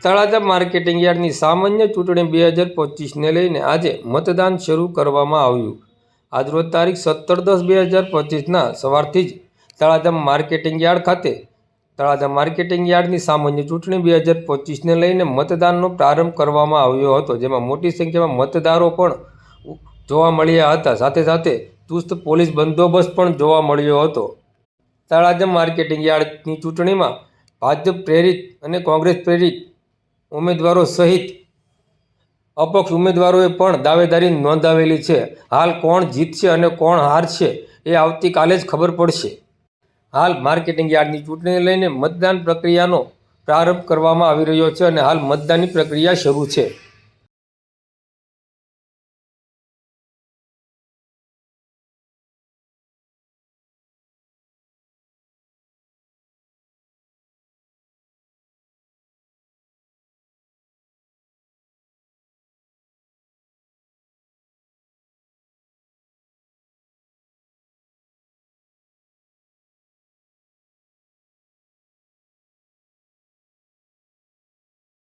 Talaja marketing યાર્ડની સામાન્ય ચૂંટણી 2025ને લઈને આજે મતદાન શરૂ કરવામાં આવ્યું। આજરોજ તારીખ 17/10/2025ના સવારથી જ તળાજા માર્કેટિંગ યાર્ડ ખાતે તળાજા માર્કેટિંગ યાર્ડની સામાન્ય ચૂંટણી 2025ને લઈને મતદાનનો પ્રારંભ કરવામાં આવ્યો હતો, જેમાં મોટી સંખ્યામાં મતદારો પણ જોવા મળ્યા હતા। સાથે સાથે ચુસ્ત પોલીસ બંદોબસ્ત પણ જોવા મળ્યો હતો। તળાજા માર્કેટિંગ યાર્ડની ચૂંટણીમાં ભાજપ પ્રેરિત અને કોંગ્રેસ પ્રેરિત ઉમેદવારો સહિત અપક્ષ ઉમેદવારોએ પણ દાવેદારી નોંધાવેલી છે। હાલ કોણ જીતશે અને કોણ હારશે એ આવતીકાલે જ ખબર પડશે। હાલ માર્કેટિંગ યાર્ડની ચૂંટણીને લઈને મતદાન પ્રક્રિયાનો પ્રારંભ કરવામાં આવી રહ્યો છે અને હાલ મતદાનની પ્રક્રિયા શરૂ છે।